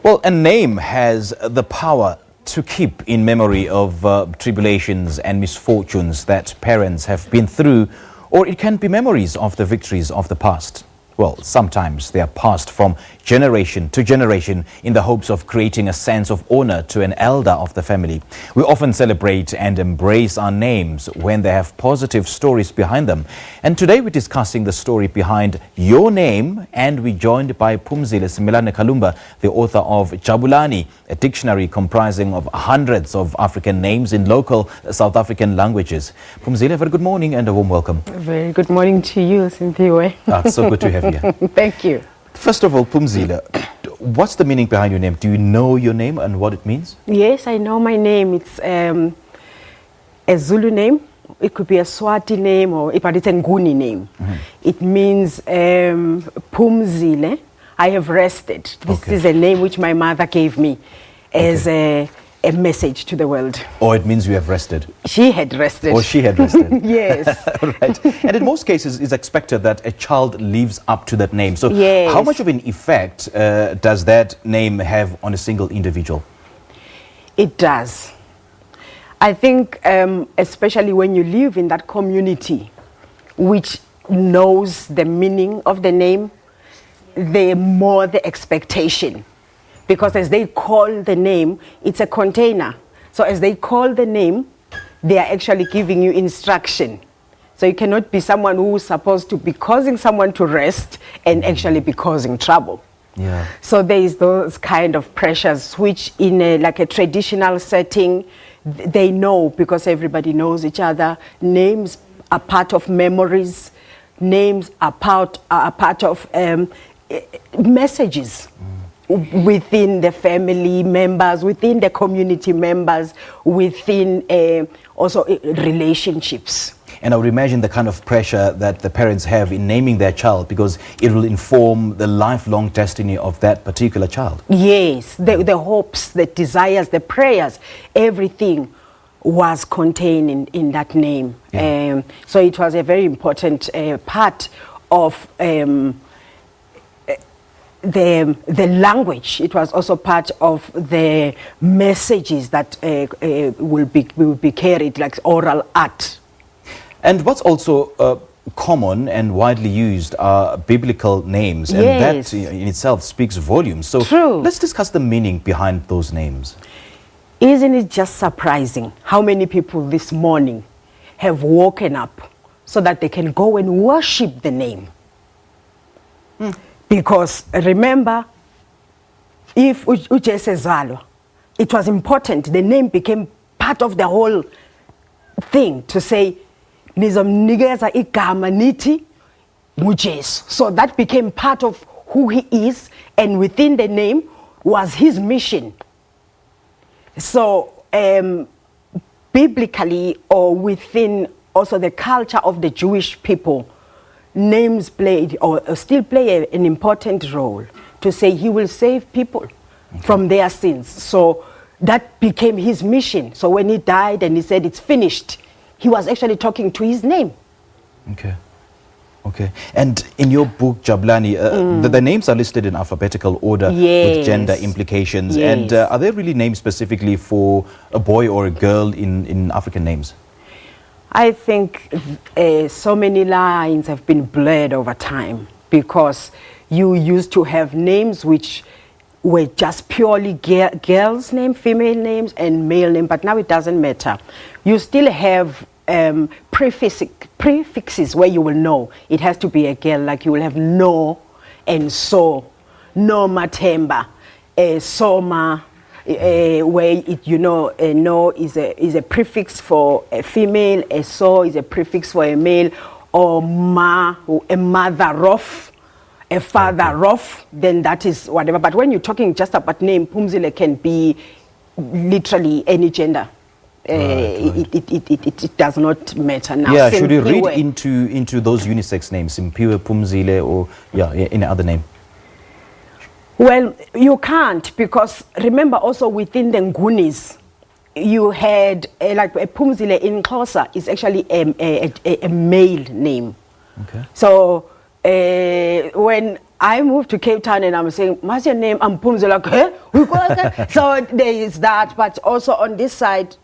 Well, a name has the power to keep in memory of tribulations and misfortunes that parents have been through, or it can be memories of the victories of the past. Well, sometimes they are passed from generation to generation in the hopes of creating a sense of honor to an elder of the family. We often celebrate and embrace our names when they have positive stories behind them. And today we're discussing the story behind your name, and we're joined by Phumzile Simelane Kalumba, the author of Jabulani, a dictionary comprising of hundreds of African names in local South African languages. Phumzile, very good morning and a warm welcome. Very good morning to you, Cynthia. It's so good to have you. Thank you. First of all, Phumzile, what's the meaning behind your name? Do you know your name and what it means? Yes, I know my name. It's a Zulu name. It could be a Swati name, but it's a Nguni name. It means Phumzile. I have rested. This is a name which my mother gave me as a message to the world. Or it means you have rested. She had rested. Or she had rested. Yes. Right. And in most cases, it's expected that a child lives up to that name. So yes. How much of an effect does that name have on a single individual? It does. I think especially when you live in that community which knows the meaning of the name, the more the expectation. Because as they call the name, it's a container. So as they call the name, they are actually giving you instruction. So you cannot be someone who is supposed to be causing someone to rest and actually be causing trouble. Yeah. So there is those kind of pressures which in like a traditional setting, they know because everybody knows each other. Names are part of memories. Names are part of messages. Within the family members, within the community members, within also relationships. And I would imagine the kind of pressure that the parents have in naming their child, because it will inform the lifelong destiny of that particular child. Yes, the hopes, the desires, the prayers, everything was contained in that name. Yeah. So it was a very important part of the language. It was also part of the messages that will be carried, like oral art. And what's also common and widely used are biblical names, and Yes. that in itself speaks volumes. So True. Let's discuss the meaning behind those names. Isn't it just surprising how many people this morning have woken up so that they can go and worship the name? Because remember, if Ujese, it was important, the name became part of the whole thing to say, Nizomnigeza igama nithi Ujesu. So that became part of who he is, and within the name was his mission. So biblically, or within also the culture of the Jewish people, names played or still play an important role to say he will save people from their sins. So that became his mission. So when he died and he said it's finished, he was actually talking to his name. Okay. And in your book, Jabulani, the names are listed in alphabetical order with gender implications. Yes. And are they really named specifically for a boy or a girl in African names? I think so many lines have been blurred over time, because you used to have names which were just purely girls' names, female names, and male names, but now it doesn't matter. You still have prefixes where you will know it has to be a girl, like you will have no and so, no matemba, soma. Where it, no is a prefix for a female, a so is a prefix for a male, or ma, a mother of, a father of, then that is whatever. But when you're talking just about name, Phumzile can be literally any gender. Right. It does not matter now. Yeah, should we read into those unisex names, Simpiwe, Phumzile, or any other name? Well, you can't, because remember also within the Ngunis, you had like a Phumzile in Xhosa is actually a male name. Okay. So when I moved to Cape Town and I'm saying, what's your name? I'm Phumzile. Like, huh? So there is that, but also on this side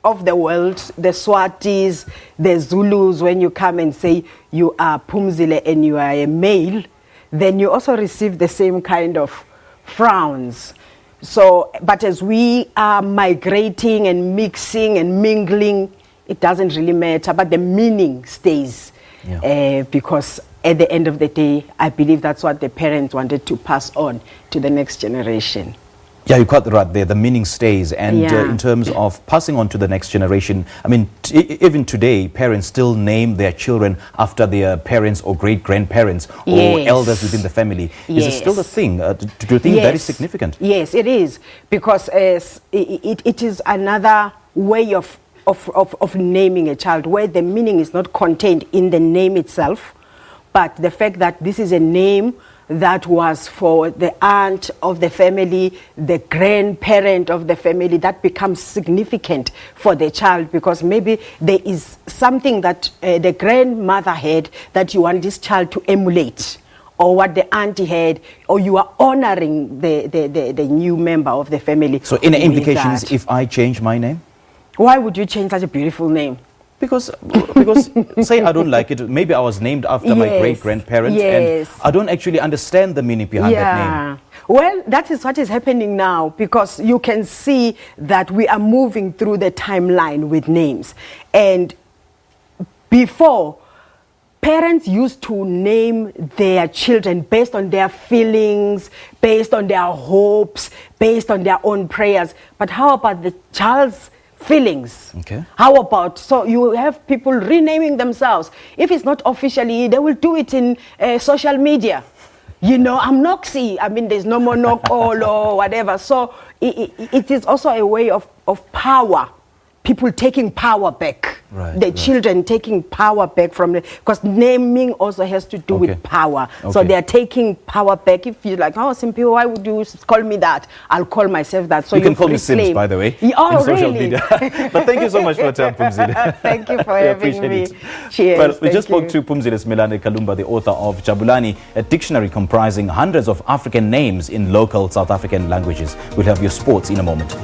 of the world, the Swatis, the Zulus, when you come and say you are Phumzile and you are a male, then you also receive the same kind of frowns. So, but as we are migrating and mixing and mingling, it doesn't really matter, but the meaning stays. Because at the end of the day, I believe that's what the parents wanted to pass on to the next generation. Yeah, you caught right there. The meaning stays. And in terms of passing on to the next generation, I mean, even today, parents still name their children after their parents or great-grandparents or elders within the family. Is it still a thing? Do you think that is significant? Yes, it is. Because it is another way of naming a child where the meaning is not contained in the name itself, but the fact that this is a name that was for the aunt of the family, the grandparent of the family, that becomes significant for the child because maybe there is something that the grandmother had that you want this child to emulate, or what the auntie had, or you are honoring the new member of the family. So in implications, if I change my name? Why would you change such a beautiful name? Because say I don't like it, maybe I was named after my great-grandparents and I don't actually understand the meaning behind that name. Well, that is what is happening now, because you can see that we are moving through the timeline with names. And before, parents used to name their children based on their feelings, based on their hopes, based on their own prayers. But how about the child's feelings? How about, so you have people renaming themselves. If it's not officially, they will do it in social media. You know, I'm Noxy. I mean, there's no more Nokolo or whatever. So it is also a way of power. People taking power back. The children taking power back from the, because naming also has to do with power. So they are taking power back. If you're like, oh, Simpi, why would you call me that? I'll call myself that. So you can call me Sims, by the way, oh, in social really? media. But thank you so much for your time, Phumzile. Thank you for having me. It. Cheers. Well, we just spoke to Phumzile Simelane Kalumba, the author of Jabulani, a dictionary comprising hundreds of African names in local South African languages. We'll have your sports in a moment.